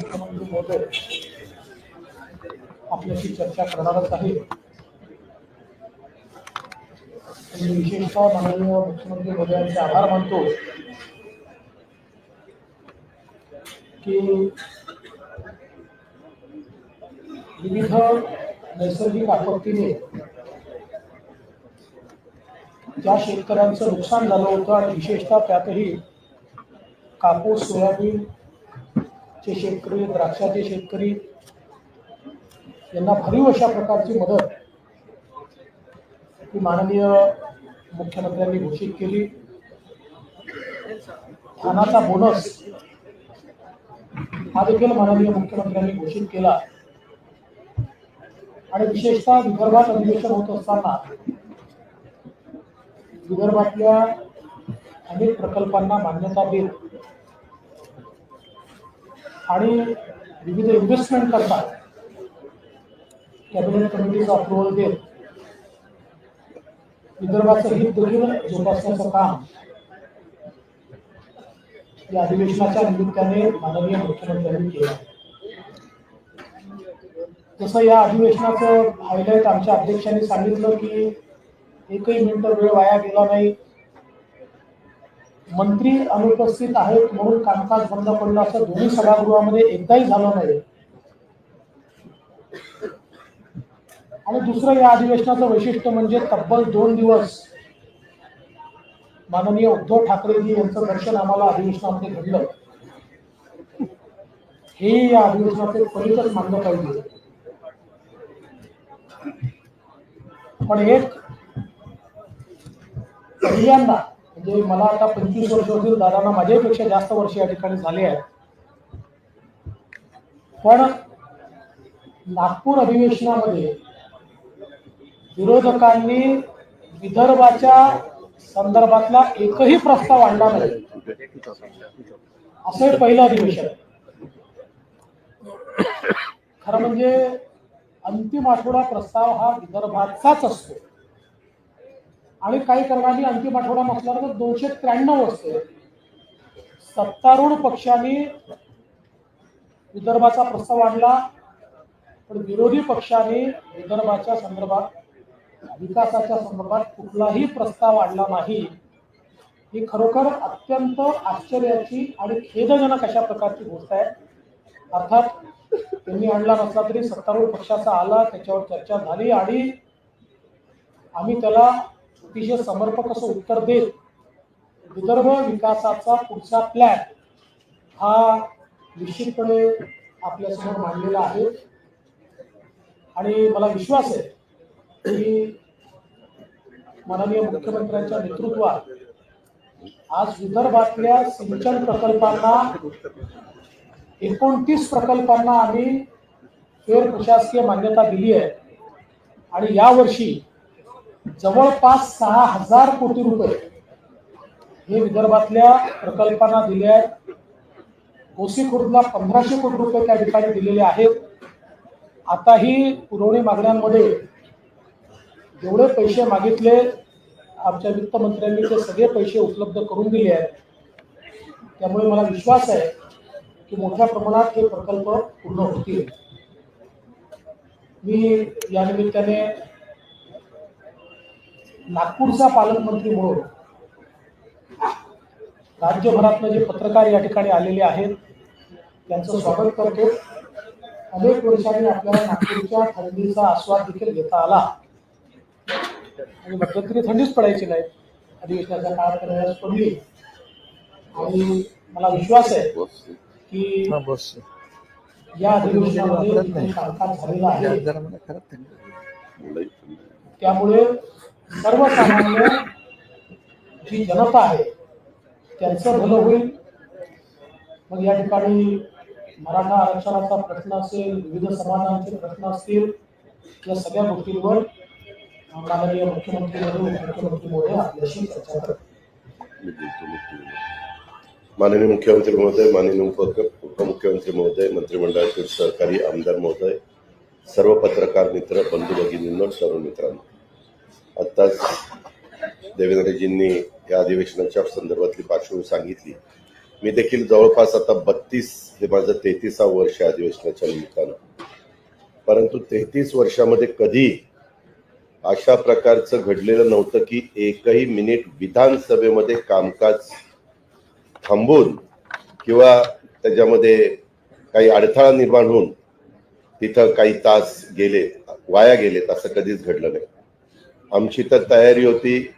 मुख्यमंत्री महोदय आपल्याशी चर्चा करणारच आहे। विशेषतः माननीय मुख्यमंत्री महोदयांचे आभार मानतो की विविध नैसर्गिक आपत्तीने ज्या शेतकऱ्यांचं नुकसान झालं होतं आणि विशेषतः त्यातही कापूस सोयाबीन चे शेतकरी द्राक्षाचे शेतकरी यांना भरीव अशा प्रकारची मदत ही माननीय मुख्यमंत्र्यांनी घोषित केली। धानाचा बोनस हा देखील माननीय मुख्यमंत्र्यांनी घोषित केला आणि विशेषतः विदर्भात अधिवेशन होत असताना विदर्भातल्या अनेक प्रकल्पांना मान्यता देत आणि विविध इन्व्हेस्टमेंट करता कॅबिनेट कमिटीचा अप्रुव्हल देत विदर्भाचं हित देखील जोपासण्याचं काम या अधिवेशनाच्या निमित्ताने माननीय मुख्यमंत्र्यांनी केलं। जसं या अधिवेशनाचं हायलाईट आमच्या अध्यक्षांनी सांगितलं की एकही मिनिट वेळ वाया गेला नाही, मंत्री अनुपस्थित आहेत म्हणून कामकाज बंद पडलं असं दोन्ही सभागृहामध्ये एकदाही झालं नाही। आणि दुसरं या अधिवेशनाचं वैशिष्ट्य म्हणजे तब्बल 2 दिवस माननीय उद्धव ठाकरेजी यांचं दर्शन आम्हाला अधिवेशनामध्ये घडलं। हे या अधिवेशनाचे फलितच मानलं पाहिजे। पण एक पहिल्यांदा म्हणजे मला आता 25 वर्ष होतील, दादांना माझ्यापेक्षा जास्त वर्ष या ठिकाणी झाले आहेत, पण नागपूर अधिवेशनामध्ये विरोधकांनी विदर्भाच्या संदर्भातला एकही प्रस्ताव आणला नाही। असं पहिलं अधिवेशन। खरं म्हणजे अंतिम आठवडा प्रस्ताव हा विदर्भाचाच असतो आणि काही कारणांनी अंतिम आठवडा नसला तर 293 असते। सत्तारूढ पक्षांनी विदर्भाचा प्रस्ताव आणला पण विरोधी पक्षांनी विदर्भाच्या संदर्भात विकासाच्या संदर्भात कुठलाही प्रस्ताव आणला नाही। ही खरोखर अत्यंत आश्चर्याची आणि खेदजनक अशा प्रकारची गोष्ट आहे। अर्थात त्यांनी आणला नसला तरी सत्तारूढ पक्षाचा आला, त्याच्यावर चर्चा झाली आणि आम्ही त्याला अतिशय समर्पक असं उत्तर देत विदर्भ विकासाचा पुढचा प्लॅन हा निश्चितपणे आपल्यासमोर मांडलेला आहे आणि मला विश्वास आहे की माननीय मुख्यमंत्र्यांच्या नेतृत्वात आज विदर्भातल्या सिंचन प्रकल्पांना 29 प्रकल्पांना आम्ही फेर प्रशासकीय मान्यता दिली आहे आणि यावर्षी जवळपास 6000 कोटी रुपये हे विदर्भातल्या प्रकल्पांना दिले आहेत। गोसीखुर्दला 1500 कोटी रुपये त्या ठिकाणी दिलेले आहेत। आताही पुरवणी मागण्यांमध्ये जेवढे पैसे मागितले आमच्या वित्तमंत्र्यांनी ते सगळे पैसे उपलब्ध करून दिले आहेत। त्यामुळे मला विश्वास आहे की मोठ्या प्रमाणात हे प्रकल्प पूर्ण होतील। मी या निमित्ताने नागपूरचा पालकमंत्री म्हणून राज्यभरातले जे पत्रकार या ठिकाणी आलेले आहेत त्यांचं स्वागत करतो। अनेक वर्षांनी आपल्याला नागपूरच्या थंडीचा आस्वाद देखील घेता आला आणि मध्यंतरी थंडीच पडायची नाही, अधिवेशनाच्या काळात वेळेस पडली आणि मला विश्वास आहे की या अधिवेशनामध्ये कामकाज झालेलं आहे। त्यामुळे सर्वसामान्य जी जनता आहे त्यांचं भलं होईल। मग या ठिकाणी मराठा आरक्षणाचा प्रश्न असेल, विविध समाजांचे प्रश्न असतील, या सगळ्या गोष्टींवर माननीय मुख्यमंत्री महोदय आपल्याशी चर्चा करतील। माननीय मुख्यमंत्री महोदय, माननीय उपमुख्यमंत्री महोदय, मंत्रिमंडळातील सहकारी आमदार महोदय, सर्व पत्रकार मित्र, बंधू भगिनींनो, तरुण मित्रांनो, आत्ताच देवेंद्रजींनी या अधिवेशनाच्या संदर्भातली पार्श्वभूमी सांगितली। मी देखील जवळपास आता 32 हे माझं 33वा वर्ष आहे अधिवेशनाच्या निमित्तानं. परंतु 33 वर्षामध्ये कधी अशा प्रकारचं घडलेलं नव्हतं की एकही मिनिट विधानसभेमध्ये कामकाज थांबून किंवा त्याच्यामध्ये काही अडथळा निर्माण होऊन तिथं काही तास वाया गेलेत असं कधीच घडलं नाही. आमची तर तयारी होती.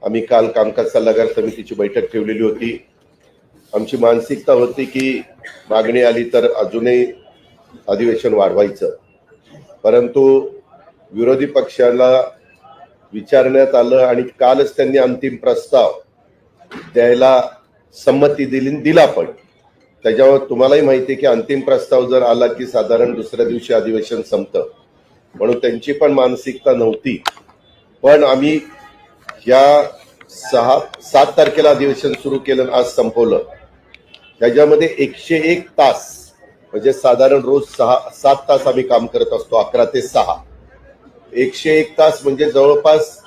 आम्ही काल कामकाज सल्लागार समितीची बैठक ठेवलेली होती. आमची मानसिकता होती की मागणी आली तर अजूनही अधिवेशन वाढवायचं. परंतु विरोधी पक्षाला विचारण्यात आलं आणि कालच त्यांनी अंतिम प्रस्ताव द्यायला संमती दिला पण त्याच्यावर तुम्हालाही माहिती आहे की अंतिम प्रस्ताव जर आला की साधारण दुसऱ्या दिवशी अधिवेशन संपतं. म्हणून त्यांची पण मानसिकता नव्हती. पण आम्ही या 7 तारखेला अधिवेशन सुरू केलं, आज संपवलं. त्याच्यामध्ये 101 तास म्हणजे साधारण रोज 7 तास आम्ही काम करत असतो, 11 ते 6. 101 तास म्हणजे जवळपास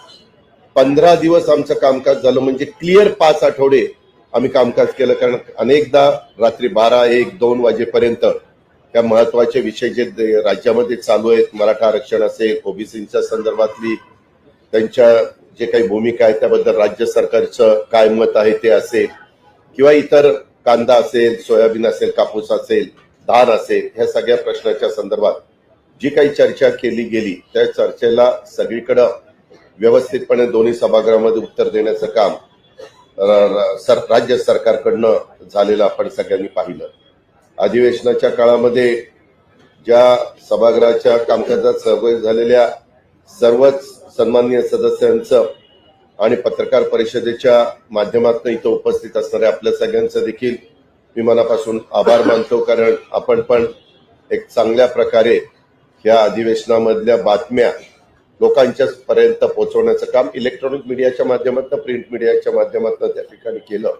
15 दिवस आमचं कामकाज झालं. म्हणजे क्लिअर 5 आठवडे आम्ही कामकाज केलं. कारण अनेकदा रात्री 12, 1, 2 वाजेपर्यंत त्या महत्वाचे विषय जे राज्यामध्ये चालू आहेत, मराठा आरक्षण असेल, ओबीसीच्या संदर्भातली त्यांच्या जे काही भूमिका आहे त्याबद्दल राज्य सरकारचं काय मत आहे ते असेल, किंवा इतर कांदा असेल, सोयाबीन असेल, कापूस असेल, धान असेल, ह्या सगळ्या प्रश्नाच्या संदर्भात जी काही चर्चा केली गेली त्या चर्चेला सगळीकडं व्यवस्थितपणे दोन्ही सभागृहामध्ये उत्तर देण्याचं काम राज्य सरकारकडनं झालेलं आपण सगळ्यांनी पाहिलं. अधिवेशनाच्या काळामध्ये ज्या सभागृहाच्या कामकाजात सहभागी झालेल्या सर्वच सन्माननीय सदस्यांचं आणि पत्रकार परिषदेच्या माध्यमातून इथं उपस्थित असणाऱ्या आपल्या सगळ्यांचं देखील मी मनापासून आभार मानतो. कारण आपण पण एक चांगल्या प्रकारे या अधिवेशनामधल्या बातम्या लोकांच्या पर्यंत पोहोचवण्याचं काम इलेक्ट्रॉनिक मीडियाच्या माध्यमातून, प्रिंट मीडियाच्या माध्यमातून त्या ठिकाणी केलं.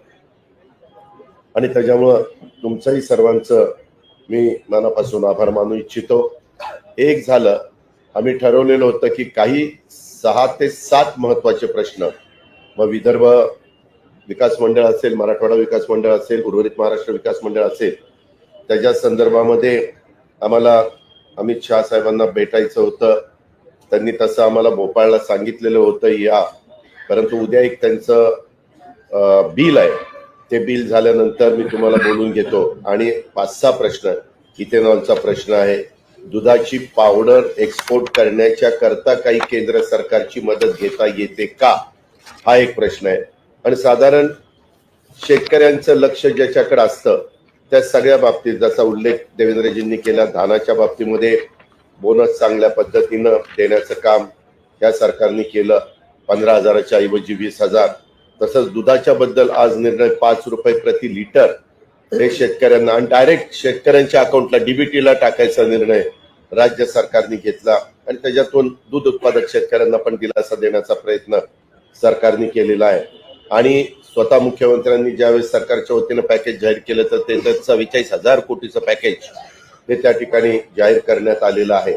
आणि त्याच्यामुळं तुमचंही सर्वांचं मी मनापासून आभार मानू इच्छितो. एक झालं, आम्ही ठरवलेलं होतं की काही 6 ते 7 महत्वाचे प्रश्न, मग विदर्भ विकास मंडळ असेल, मराठवाडा विकास मंडळ असेल, उर्वरित महाराष्ट्र विकास मंडळ असेल, त्याच्या संदर्भामध्ये आम्हाला अमित शहा साहेबांना भेटायचं होतं. त्यांनी तसं आम्हाला भोपाळला सांगितलेलं होतं या. परंतु उद्या एक त्यांचं बिल आहे, ते बिल झाल्यानंतर मी तुम्हाला बोलून घेतो. आणि 5-6 प्रश्न, इथेनॉलचा प्रश्न आहे, दुधाची पावडर एक्सपोर्ट करण्याच्या करता काही केंद्र सरकारची मदत घेता येते का, हा एक प्रश्न आहे. आणि साधारण शेतकऱ्यांचं लक्ष ज्याच्याकडे असतं त्या सगळ्या बाबतीत, जसा उल्लेख देवेंद्रजींनी केला, धानाच्या बाबतीमध्ये बोनस चांगल्या पद्धतीनं देण्याचं काम या सरकारने केलं, 15,000च्या ऐवजी 20,000. तसंच दुधाच्या बद्दल आज निर्णय 5 रुपये प्रति लिटर हे शेतकऱ्यांना आणि डायरेक्ट शेतकऱ्यांच्या अकाउंटला डीबीटीला टाकायचा निर्णय राज्य सरकारने घेतला. आणि त्याच्यातून दूध उत्पादक शेतकऱ्यांना पण दिलासा देण्याचा प्रयत्न सरकारने केलेला आहे. आणि स्वतः मुख्यमंत्र्यांनी ज्यावेळेस सरकारच्या वतीनं पॅकेज जाहीर केलं तर ते 44,000 कोटीचं पॅकेज हे त्या ठिकाणी जाहीर करण्यात आलेलं आहे.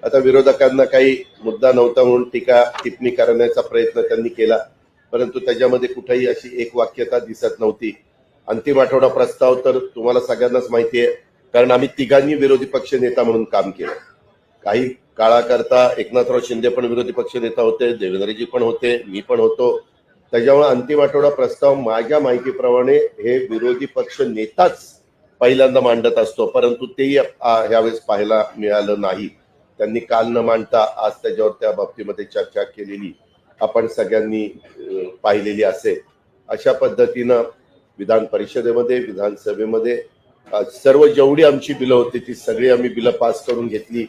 आता विरोधकांना काही मुद्दा नव्हता म्हणून टीका टिप्पणी करण्याचा प्रयत्न त्यांनी केला, परंतु त्याच्यामध्ये कुठेही अशी एक वाक्यता दिसत नव्हती. अंतिम आठवडा प्रस्ताव तर तुम्हाला सगळ्यांनाच माहिती आहे, कारण आम्ही तिघांनी विरोधी पक्ष नेता म्हणून काम केलं. काही काळाकरता एकनाथराव शिंदे पण विरोधी पक्ष नेता होते, देवेंद्रजी पण होते, मी पण होतो. त्याच्यामुळे अंतिम आठवडा प्रस्ताव माझ्या माहितीप्रमाणे हे विरोधी पक्ष नेताच पहिल्यांदा मांडत असतो, परंतु तेही यावेळेस पाहायला मिळालं नाही. त्यांनी काल न मांडता आज त्याच्यावर त्या बाबतीमध्ये चर्चा केलेली आपण सगळ्यांनी पाहिलेली असेल. अशा पद्धतीनं विधान परिषदेमध्ये, विधानसभेमध्ये सर्व जेवढी आमची बिलं होती ती सगळी आम्ही बिलं पास करून घेतली.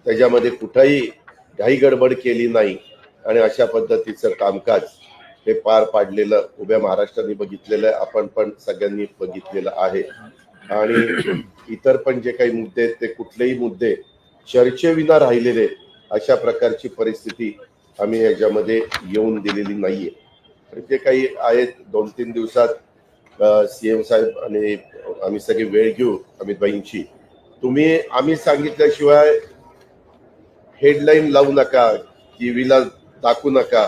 त्याच्यामध्ये कुठेही घाई गडबड केली नाही आणि अशा पद्धतीचं कामकाज हे पार पाडलेलं उभ्या महाराष्ट्राने बघितलेलं आहे, आपण पण सगळ्यांनी बघितलेलं आहे. आणि इतर पण जे काही मुद्दे ते कुठलेही मुद्दे चर्चेविना राहिलेले अशा प्रकारची परिस्थिती आम्ही याच्यामध्ये येऊन दिलेली नाहीये. जे काही आहेत 2-3 दिवसात सीएम साहेब आणि आम्ही सगळी वेळ घेऊ अमित भाईंची. आम्ही सांगितल्याशिवाय हेडलाईन लावू नका, टीव्हीला दाखवू नका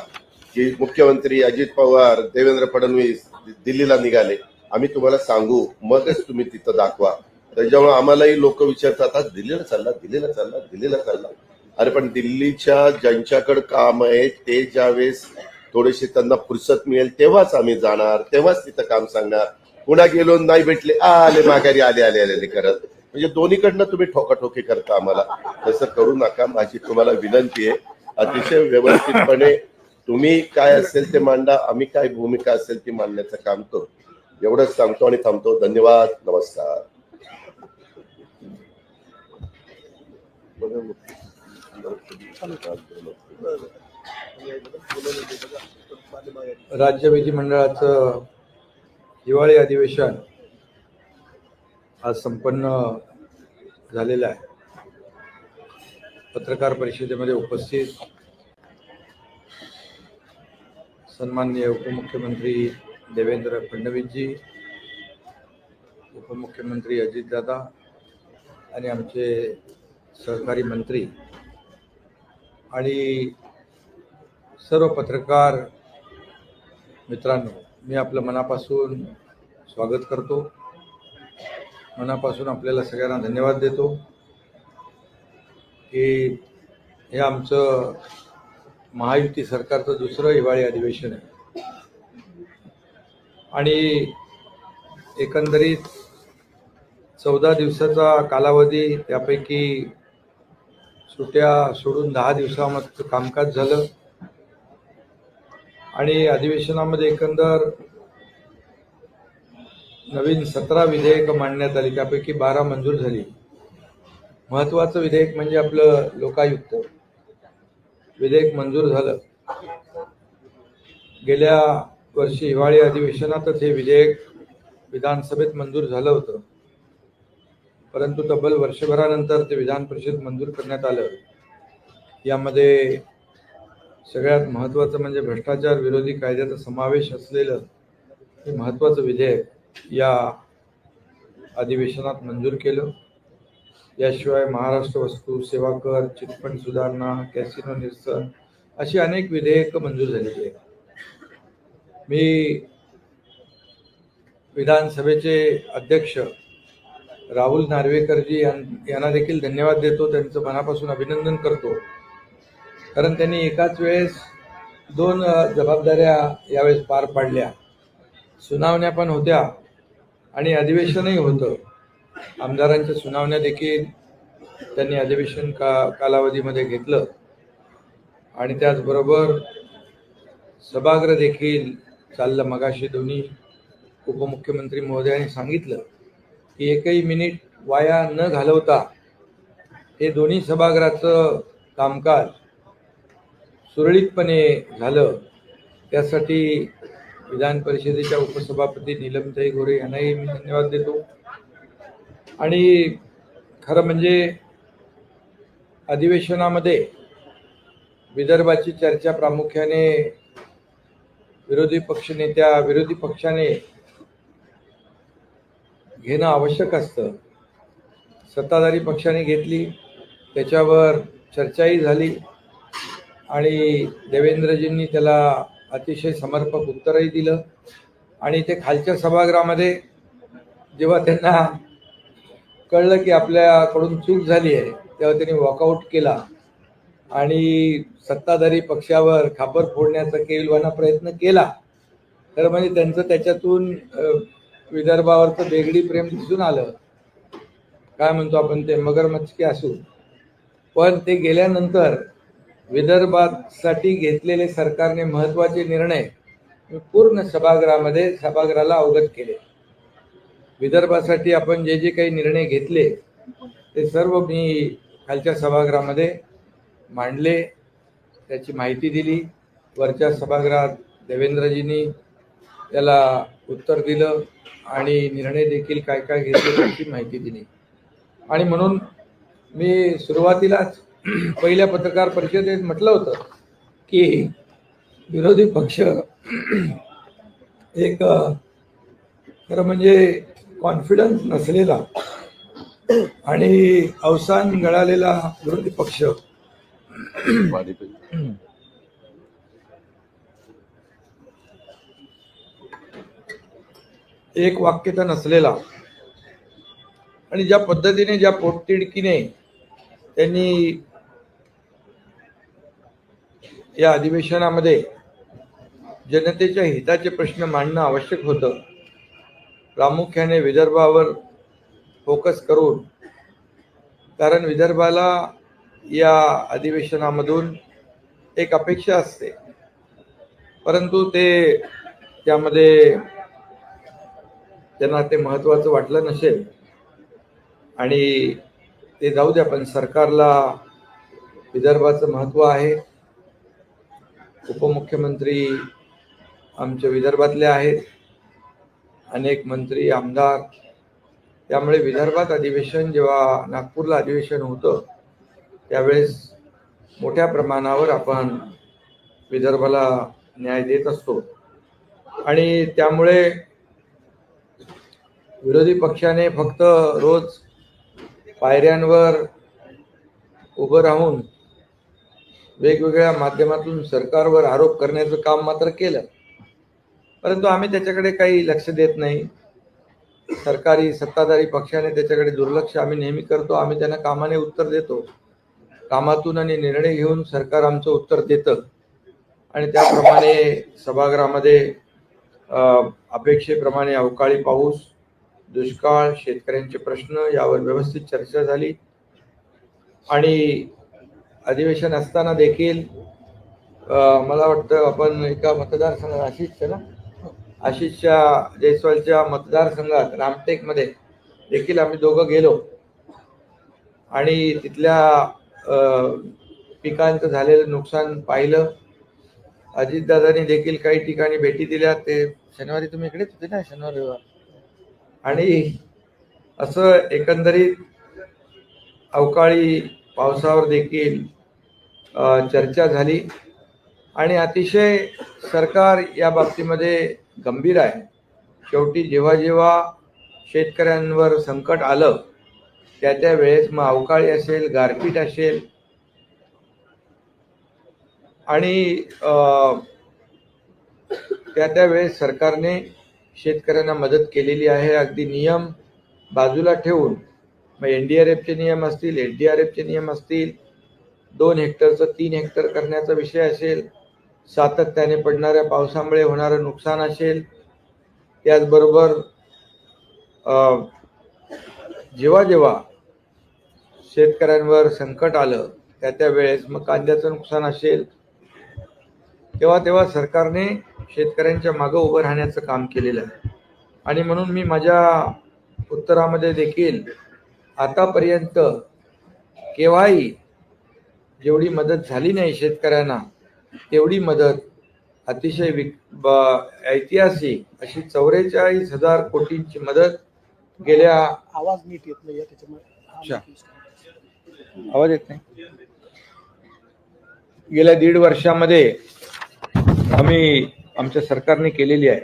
की मुख्यमंत्री अजित पवार, देवेंद्र फडणवीस दिल्लीला निघाले. आम्ही तुम्हाला सांगू, मगच तुम्ही तिथं दाखवा. त्याच्यामुळे आम्हालाही लोक विचारतात, आज दिल्लीला चालला. अरे पण दिल्लीच्या ज्यांच्याकडे काम आहे ते ज्यावेळेस थोडेसे त्यांना फुरसत मिळेल तेव्हाच आम्ही जाणार, तेव्हाच तिथं काम सांगणार. पुन्हा गेलो नाही भेटले, आले माघारी आले करत. म्हणजे दोन्हीकडनं तुम्ही ठोकाठोकी करता आम्हाला. तसं करू नका, माझी तुम्हाला विनंती आहे. अतिशय व्यवस्थितपणे तुम्ही काय असेल ते मांडा, आम्ही काय भूमिका असेल ती मांडण्याचं काम करू. एवढंच सांगतो आणि थांबतो. धन्यवाद. नमस्कार. राज्य विधिमंडळाचं हिवाळी अधिवेशन आज संपन्न झालेलं आहे. पत्रकार परिषदेमध्ये उपस्थित सन्माननीय उपमुख्यमंत्री देवेंद्र फडणवीसजी, उपमुख्यमंत्री अजितदादा आणि आमचे सहकारी मंत्री आणि सर्व पत्रकार मित्रांनो, मी आपलं मनापासून स्वागत करतो. मनापासून आपल्याला सगळ्यांना धन्यवाद देतो की हे आमचं महायुती सरकारचं दुसरं हिवाळी अधिवेशन आहे आणि एकंदरीत 14 दिवसाचा कालावधी, त्यापैकी सुट्ट्या सोडून 10 दिवसामध्ये कामकाज झालं आणि अधिवेशनामध्ये एकंदर नवीन 17 विधेयकं मांडण्यात आली, त्यापैकी 12 मंजूर झाली. महत्त्वाचं विधेयक म्हणजे आपलं लोकायुक्त विधेयक मंजूर झालं. गेल्या वर्षी हिवाळी अधिवेशनातच हे विधेयक विधानसभेत मंजूर झालं होतं, परंतु तब्बल वर्षभरानंतर ते विधान परिषद मंजूर करण्यात आलं. यामध्ये सगळ्यात महत्त्वाचं म्हणजे भ्रष्टाचार विरोधी कायद्याचा समावेश असलेलं हे महत्त्वाचं विधेयक या अधिवेशनात मंजूर केलं. याशिवाय महाराष्ट्र वस्तू सेवा कर, चिटफंड सुधारणा, कॅसिनो निरसन अशी अनेक विधेयकं मंजूर झालेली आहेत. मी विधानसभेचे अध्यक्ष राहुल नार्वेकरजी यांना देखील धन्यवाद देतो, त्यांचं मनापासून अभिनंदन करतो, कारण त्यांनी एकाच वेळेस 2 जबाबदाऱ्या यावेळेस पार पाडल्या. सुनावण्या पण होत्या आणि अधिवेशनही होतं. आमदारांच्या सुनावण्या देखील त्यांनी अधिवेशन कालावधीमध्ये घेतलं आणि त्याचबरोबर सभागृह देखील चाललं. मगाशी दोन्ही उपमुख्यमंत्री महोदयांनी सांगितलं की एकही मिनिट वाया न घालवता हे दोन्ही सभागृहाचं कामकाज सुरळीतपणे झालं. त्यासाठी विधान परिषदेच्या उपसभापती नीलमताई गोरे यांनाही मी धन्यवाद देतो. आणि खरं म्हणजे अधिवेशनामध्ये विदर्भाची चर्चा प्रामुख्याने विरोधी पक्षाने घेणं आवश्यक असतं. सत्ताधारी पक्षाने घेतली, त्याच्यावर चर्चाही झाली आणि देवेंद्रजींनी त्याला अतिशय समर्पक उत्तरही दिलं. आणि ते खालच्या सभागृहामध्ये जेव्हा त्यांना कळलं की आपल्याकडून चूक झाली आहे, तेव्हा त्यांनी वॉकआउट केला आणि सत्ताधारी पक्षावर खापर फोडण्याचा केविलवाणा प्रयत्न केला. तर म्हणजे त्यांचं त्याच्यातून विदर्भावरचं बेगडी प्रेम दिसून आलं. काय म्हणतो आपण ते मगरमच्छी असू. पण ते गेल्यानंतर विदर्भासाठी घेतलेले सरकारने महत्त्वाचे निर्णय पूर्ण सभागृहाला अवगत केले. विदर्भासाठी आपण जे काही निर्णय घेतले ते सर्व मी खालच्या सभागृहामध्ये मांडले, त्याची माहिती दिली. वरच्या सभागृहात देवेंद्रजींनी त्याला उत्तर दिलं आणि निर्णय देखील काय काय घेतले त्याची माहिती दिली. आणि म्हणून मी सुरुवातीलाच पहिल्या पत्रकार परिषदेत म्हटलं होतं की विरोधी पक्ष एक खरं म्हणजे कॉन्फिडन्स नसलेला आणि अवसान गळालेला विरोधी पक्ष एक वाक्यता नसलेला आणि ज्या पद्धतीने ज्या पोटतिडकीने त्यांनी या अधिवेशनामध्ये जनतेच्या हिताचे प्रश्न मांडणं आवश्यक होतं, प्रामुख्याने विदर्भावर फोकस करून, कारण विदर्भाला या अधिवेशनामधून एक अपेक्षा असते, परंतु त्यामध्ये त्यांना ते महत्त्वाचं वाटलं नसेल आणि ते जाऊ द्या, पण सरकारला विदर्भाचं महत्त्व आहे. उपमुख्यमंत्री आमच्या विदर्भातले आहेत, अनेक मंत्री आमदार, त्यामुळे विदर्भात अधिवेशन, जेव्हा नागपूरला अधिवेशन होतं त्यावेळेस मोठ्या प्रमाणावर आपण विदर्भाला न्याय देत असतो आणि त्यामुळे विरोधी पक्षाने फक्त रोज पायऱ्यांवर उभं राहून वेगवेगळ्या माध्यमातून सरकारवर आरोप करण्याचं काम मात्र केलं, परंतु आम्ही त्याच्याकडे काही लक्ष देत नाही. सरकारी सत्ताधारी पक्षाने त्याच्याकडे दुर्लक्ष आम्ही नेहमी करतो. आम्ही त्यांना कामाने उत्तर देतो, कामातून आणि निर्णय घेऊन सरकार आमचं उत्तर देतं आणि त्याप्रमाणे सभागृहामध्ये अपेक्षेप्रमाणे अवकाळी पाऊस, दुष्काळ, शेतकऱ्यांचे प्रश्न यावर व्यवस्थित चर्चा झाली आणि अधिवेशन असताना देखील मला वाटतं आपण एका मतदारसंघात आशिषच्या जयस्वालच्या मतदारसंघात रामटेकमध्ये देखील आम्ही दोघं गेलो आणि तिथल्या पिकांचं झालेलं नुकसान पाहिलं. अजितदादांनी देखील काही ठिकाणी भेटी दिल्या. ते शनिवारी तुम्ही इकडेच होते ना, शनिवार रविवार, आणि असं एकंदरीत अवकाळी पावसावर देखील चर्चा झाली आणि अतिशय सरकार या बाबतीमध्ये गंभीर आहे. शेवटी जेव्हा जेव्हा शेतकऱ्यांवर संकट आलं त्या वेळेस, मग अवकाळी असेल, गारपीट असेल आणि त्या वेळेस सरकारने शेतकऱ्यांना मदत केलेली आहे. अगदी नियम बाजूला ठेवून, मग NDRFचे नियम असतील, SDRFचे नियम असतील, 2 हेक्टरचं 3 हेक्टर करण्याचा विषय असेल, सातत्याने पडणाऱ्या पावसामुळे होणारं नुकसान असेल, त्याचबरोबर जेव्हा जेव्हा शेतकऱ्यांवर संकट आलं त्या वेळेस, मग कांद्याचं नुकसान असेल, तेव्हा सरकारने शेतकऱ्यांच्या मागं उभं राहण्याचं काम केलेलं आहे. आणि म्हणून मी माझ्या उत्तरामध्ये देखील आतापर्यंत केव्हाही जेवढी मदत झाली नाही शेतकऱ्यांना, तेवढी मदत अतिशय ऐतिहासिक अशी 44,000 कोटींची मदत गेल्या आवाज नीट येत नाही त्याच्यामुळे. आवाज येत नाही. गेल्या 1.5 वर्षामध्ये आम्ही आमच्या सरकारने केलेली आहे.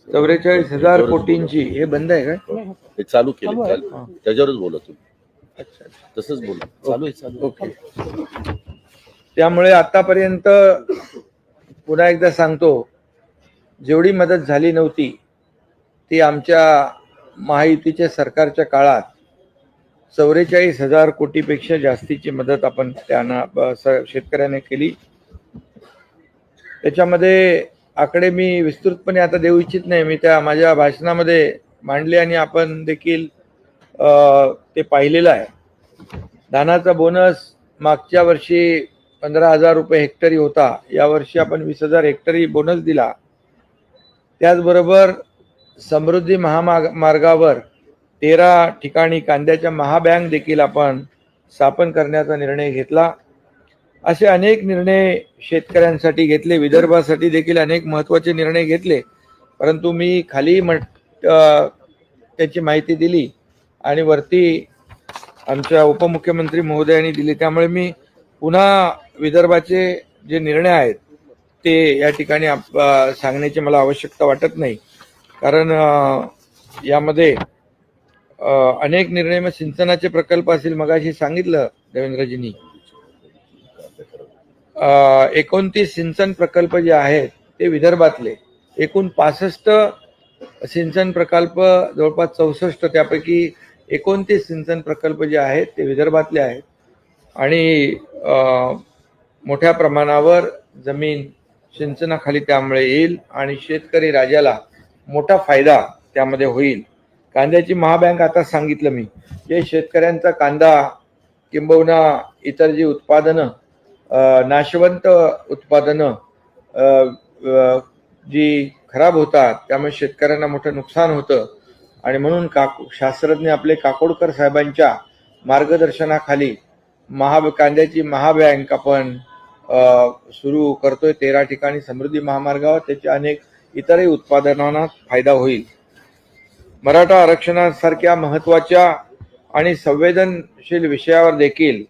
44,000 कोटींची. हे बंद आहे काय? हे चालू केलं, त्याच्यावरच बोला तुम्ही. अच्छा, तसंच बोला. चालू आहे. ओके. त्यामुळे आतापर्यंत पुन्हा एकदा सांगतो, जेवढी मदत झाली नव्हती ती आमच्या महायुतीच्या सरकारच्या काळात 44,000 कोटीपेक्षा जास्तीची मदत आपण त्यांना शेतकऱ्यांना केली. त्याच्यामध्ये आकडे मी विस्तृतपणे आता देऊ इच्छित नाही, मी त्या माझ्या भाषणामध्ये मांडले आणि आपण देखील ते पाहिलेलं आहे. धानाचा बोनस मागच्या वर्षी 15,000 रुपये हेक्टरी होता, यावर्षी आपण 20,000 हेक्टरी बोनस दिला. त्याचबरोबर समृद्धी महामार्गावर 13 ठिकाणी कांद्याच्या महाबँक देखील आपण स्थापन करण्याचा निर्णय घेतला. असे अनेक निर्णय शेतकऱ्यांसाठी घेतले. विदर्भासाठी देखील अनेक महत्त्वाचे निर्णय घेतले, परंतु मी खाली त्याची माहिती दिली आणि वरती आमच्या उपमुख्यमंत्री महोदयांनी दिली. त्यामुळे मी पुन्हा विदर्भाचे जे निर्णय आहेत ते या ठिकाणी सांगण्याची मला आवश्यकता वाटत नाही, कारण यामध्ये अनेक निर्णय, मग सिंचनाचे प्रकल्प असतील, मगाशी सांगितलं देवेंद्रजींनी, 29 सिंचन प्रकल्प जे आहेत ते विदर्भातले, एकूण 65 सिंचन प्रकल्प जवळपास 64, त्यापैकी 29 सिंचन प्रकल्प जे आहेत ते विदर्भातले आहेत आणि मोठ्या प्रमाणावर जमीन सिंचनाखाली त्यामुळे येईल आणि शेतकरी राजाला मोठा फायदा त्यामध्ये होईल. कांद्याची महाबँक आता सांगितलं मी, जे शेतकऱ्यांचा कांदा किंबहुना इतर जी उत्पादनं नाशवंत उत्पादनं जी खराब होतात त्यामुळे शेतकऱ्यांना मोठं नुकसान होतं आणि म्हणून शास्त्रज्ञ आपले काकोडकर साहेबांच्या मार्गदर्शनाखाली कांद्याची महाबँक आपण सुरू करतोय 13 ठिकाणी समृद्धी महामार्गावर. त्याच्या अनेक इतरही उत्पादनांना फायदा होईल. मराठा आरक्षणासारख्या महत्त्वाच्या आणि संवेदनशील विषयावर देखील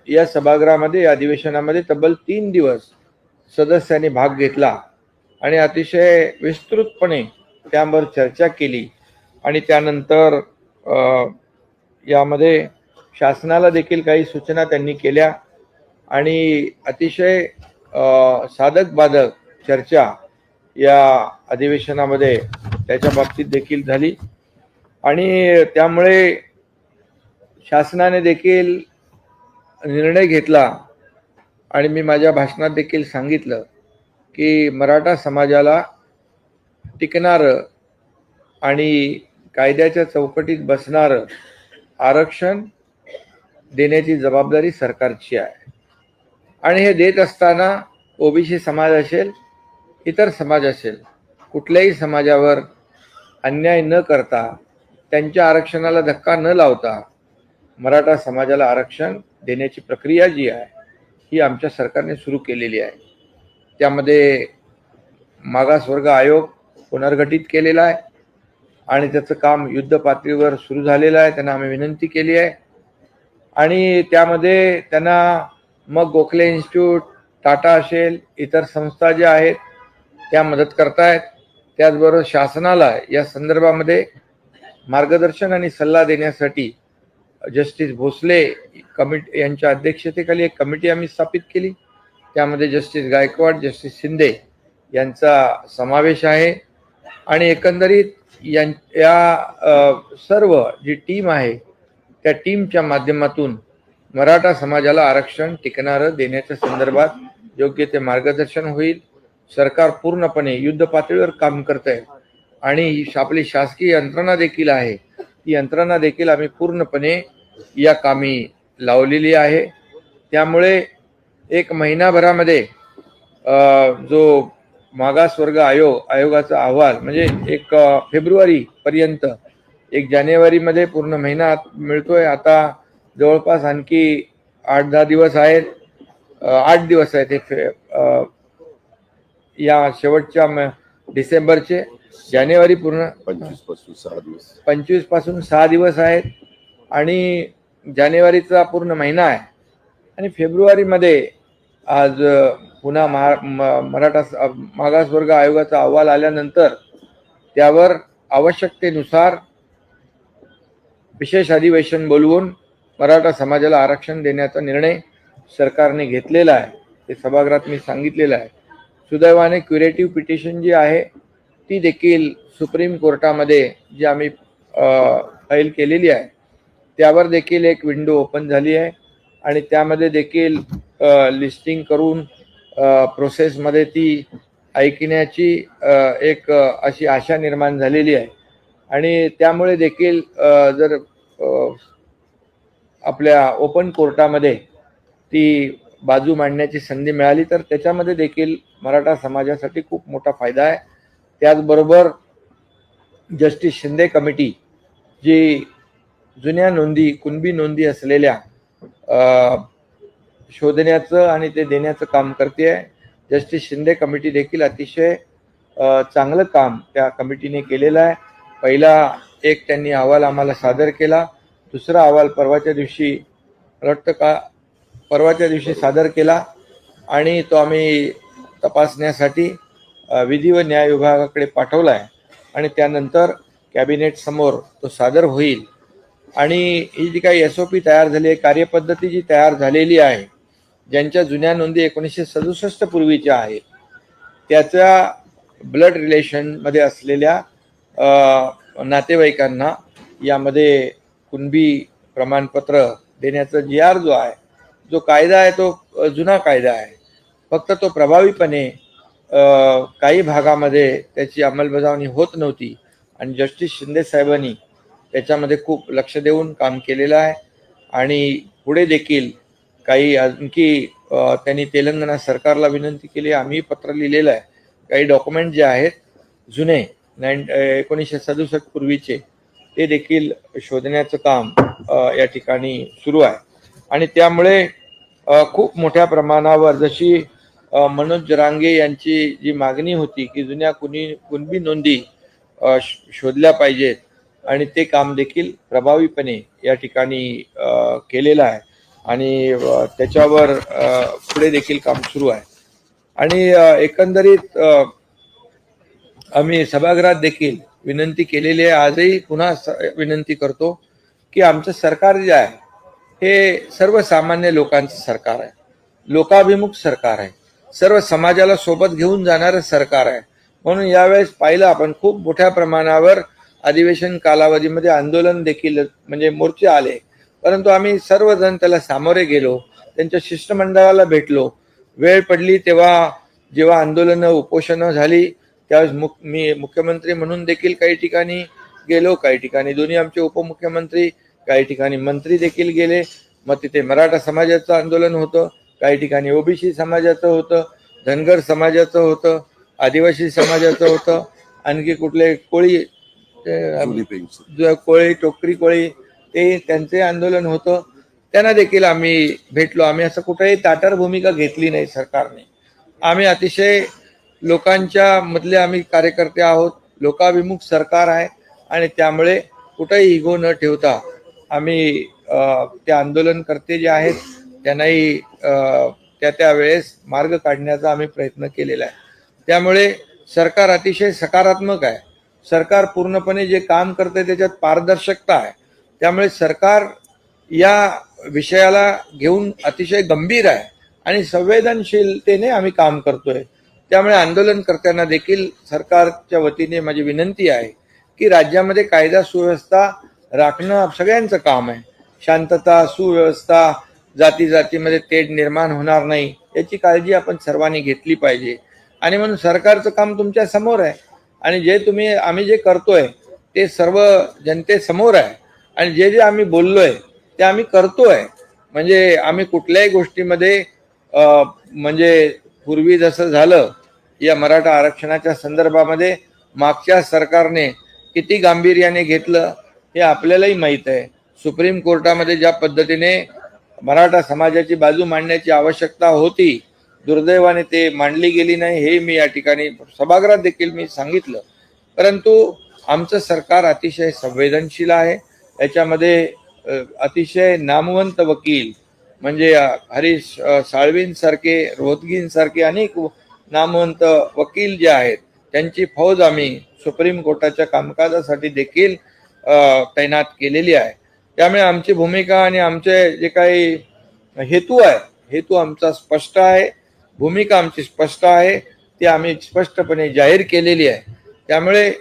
या सभागृहामध्ये या अधिवेशनामध्ये तब्बल 3 दिवस सदस्यांनी भाग घेतला आणि अतिशय विस्तृतपणे त्यावर चर्चा केली आणि त्यानंतर यामध्ये शासनाला देखील काही सूचना त्यांनी केल्या आणि अतिशय साधक बाधक चर्चा या अधिवेशनामध्ये त्याच्या बाबतीत देखील झाली आणि त्यामुळे शासनाने देखील निर्णय घेतला आणि मी माझ्या भाषणात देखील सांगितलं की मराठा समाजाला टिकणारं आणि कायद्याच्या चौकटीत बसणारं आरक्षण देण्याची जबाबदारी सरकारची आहे आणि हे देत असताना ओबीसी समाज असेल, इतर समाज असेल, कुठल्याही समाजावर अन्याय न करता त्यांच्या आरक्षणाला धक्का न लावता मराठा समाजाला आरक्षण देण्याची प्रक्रिया जी आहे ही आमच्या सरकारने सुरू केलेली आहे. त्यामध्ये मागासवर्ग आयोग पुनर्गठित केलेला आहे आणि त्याचं काम युद्ध पातळीवर सुरू झालेलं आहे. त्यांना आम्ही विनंती केली आहे आणि त्यामध्ये त्यांना मग गोखले इन्स्टिट्यूट, टाटा असेल, इतर संस्था ज्या आहेत त्या मदत करतायत. त्याचबरोबर शासनाला या संदर्भामध्ये मार्गदर्शन आणि सल्ला देण्यासाठी जस्टिस भोसले कमिटी यांच्या अध्यक्षतेखाली एक कमिटी आम्ही स्थापित केली. त्यामध्ये जस्टिस गायकवाड, जस्टिस शिंदे यांचा समावेश आहे आणि एकंदरीत या सर्व जी टीम आहे त्या टीमच्या माध्यमातून मराठा समाजाला आरक्षण टिकणारं देण्याच्या संदर्भात योग्य ते मार्गदर्शन होईल. सरकार पूर्णपणे युद्ध पातळीवर काम करत आहे आणि आपली शासकीय यंत्रणा देखील आहे, ती यंत्रणा देखील आम्ही पूर्णपणे या कामी लावलेली आहे. त्यामुळे एक महिनाभरामध्ये जो मागासवर्ग आयोगाचा अहवाल म्हणजे 1 फेब्रुवारीपर्यंत 1 जानेवारीमध्ये पूर्ण महिना मिळतोय. आता जवळपास आणखी 8-10 दिवस आहेत, 8 दिवस आहेत या शेवटच्या डिसेंबरचे. जानेवारी पूर्ण 25 पासून 6 दिवस आहेत आणि जानेवारीचा पूर्ण महिना आहे आणि फेब्रुवारीमध्ये आज पुन्हा मराठा मागासवर्ग आयोगाचा अहवाल आल्यानंतर त्यावर आवश्यकतेनुसार विशेष अधिवेशन बोलवून मराठा समाजाला आरक्षण देण्याचा निर्णय सरकारने घेतलेला आहे. ते सभागृहात मी सांगितलेलं आहे. सुदैवाने क्युरेटिव्ह पिटिशन जी आहे ती देखील सुप्रीम कोर्टामध्ये जी आम्ही फाईल केलेली आहे त्यावर देखील एक विंडो ओपन झाली आहे आणि त्यामध्ये देखील लिस्टिंग करून प्रोसेसमध्ये ती ऐकण्याची एक अशी आशा निर्माण झालेली आहे आणि त्यामुळे देखील जर आपल्या ओपन कोर्टामध्ये ती बाजू मांडण्याची संधी मिळाली तर त्याच्यामध्ये देखील मराठा समाजासाठी खूप मोठा फायदा आहे. त्याचबरोबर जस्टिस शिंदे कमिटी जी जुन्या नोंदी, कुणबी नोंदी असलेल्या शोधण्याचं आणि ते देण्याचं काम करते आहे. जस्टिस शिंदे कमिटी देखील अतिशय चांगलं काम त्या कमिटीने केलेलं आहे. पहिला एक त्यांनी अहवाल आम्हाला सादर केला, दुसरा अहवाल परवाच्या दिवशी सादर केला आणि तो आम्ही तपासण्यासाठी विधी व न्याय विभागाकडे पाठवला आहे आणि त्यानंतर कॅबिनेट समोर तो सादर होईल. आणि ही जी काही SOP तयार झाली आहे, कार्यपद्धती जी तयार झालेली आहे, ज्यांच्या जुन्या नोंदी 1967 पूर्वीच्या आहेत, त्याचा ब्लड रिलेशनमध्ये असलेल्या नातेवाईकांना यामध्ये कुणबी प्रमाणपत्र देण्याचा GR जो आहे, जो कायदा आहे तो जुना कायदा आहे. फक्त तो प्रभावीपणे काही भागामध्ये त्याची अंमलबजावणी होत नव्हती आणि जस्टिस शिंदे साहेबांनी त्याच्यामध्ये खूप लक्ष देऊन काम केलेलं आहे. आणि पुढे देखील काही आणखी त्यांनी तेलंगणा सरकारला विनंती केली, आम्ही पत्र लिहिलेलं आहे. काही डॉक्युमेंट जे आहेत जुने 1967 पूर्वीचे ते देखील शोधण्याचं काम या ठिकाणी सुरू आहे. आणि त्यामुळे खूप मोठ्या प्रमाणावर जशी मनोज जरांगे यांची जी मागणी होती की जुन्या कुणबी नोंदी शोधल्या पाहिजेत आणि ते काम देखील प्रभावीपणे या ठिकाणी केलेलं आहे. आणि त्याच्यावर पुढे देखील काम सुरू आहे. आणि एकंदरीत आम्ही सभागृहात देखील विनंती केलेली आहे, आजही पुन्हा विनंती करतो की आमचं सरकार जे आहे हे सर्वसामान्य लोकांचं सरकार आहे, लोकाभिमुख सरकार आहे, सर्व समाजाला सोबत घेऊन जाणारं सरकार आहे. म्हणून यावेळेस पाहिलं आपण खूप मोठ्या प्रमाणावर अधिवेशन कालावधीमध्ये आंदोलन देखील म्हणजे मोर्चे आले, परंतु आम्ही सर्वजण त्याला सामोरे गेलो, त्यांच्या शिष्टमंडळाला भेटलो. वेळ पडली तेव्हा जेव्हा आंदोलनं उपोषणं झाली त्यावेळेस मी मुख्यमंत्री म्हणून देखील काही ठिकाणी गेलो, काही ठिकाणी दोन्ही आमचे उपमुख्यमंत्री, काही ठिकाणी मंत्री देखील गेले. मग तिथे मराठा समाजाचं आंदोलन होतं, काही ठिकाणी OBC समाजाचं होतं, धनगर समाजाचं होतं, आदिवासी समाजाचं होतं, आणखी कुठले कोळी टोकरी कोळी ते त्यांचे आंदोलन होतं. त्यांना देखील आम्ही भेटलो. आम्ही असं कुठेही ताटर भूमिका घेतली नाही सरकारने. आम्ही अतिशय लोकांच्या मधले आम्ही कार्यकर्ते आहोत, लोकाभिमुख सरकार आहे आणि त्यामुळे कुठेही इगो न ठेवता आम्ही ते आंदोलनकर्ते जे आहेत त्यांनाही त्या वेळेस मार्ग काढण्याचा आम्ही प्रयत्न केलेला आहे. त्यामुळे सरकार अतिशय सकारात्मक आहे. सरकार पूर्णपणे जे काम करते त्याच्यात पारदर्शकता आहे. त्यामुळे सरकार या विषयाला घेऊन अतिशय गंभीर आहे आणि संवेदनशीलतेने आम्ही काम करतोय. त्यामुळे आंदोलनकर्त्यांना देखील सरकारच्या वतीने माझी विनंती आहे की राज्यामध्ये कायदा सुव्यवस्था राखणं सगळ्यांचं काम आहे. शांतता, सुव्यवस्था, जातीमध्ये तेढ निर्माण होणार नाही याची काळजी आपण सर्वांनी घेतली पाहिजे. आणि म्हणून सरकारचं काम तुमच्या समोर आहे आणि आम्ही जे करतोय ते सर्व जनतेसमोर आहे आणि जे आम्ही बोललोय ते आम्ही करतोय. म्हणजे आम्ही कुठल्याही गोष्टीमध्ये म्हणजे पूर्वी जसं झालं या मराठा आरक्षणाच्या संदर्भामध्ये मागच्या सरकारने किती गांभीर्याने घेतलं हे आपल्यालाही माहीत आहे. सुप्रीम कोर्टामध्ये ज्या पद्धतीने मराठा समाजाची बाजू मांडण्याची आवश्यकता होती, दुर्दैवाने ते मांडली गेली नाही हे मी या ठिकाणी सभागृहात देखील मी सांगितलं. परंतु आमचं सरकार अतिशय संवेदनशील आहे. याच्यामध्ये अतिशय नामवंत वकील म्हणजे हरीश साळवींसारखे, रोहतगींसारखे अनेक नामवंत वकील जे आहेत त्यांची फौज आम्ही सुप्रीम कोर्टाच्या कामकाजासाठी देखील तैनात केलेली आहे. त्यामुळे आमची भूमिका आणि आमचे जे काही हेतू आमचा स्पष्ट आहे, भूमिका आमची स्पष्ट आहे, ती आम्ही स्पष्टपणे जाहीर केलेली आहे. त्यामुळे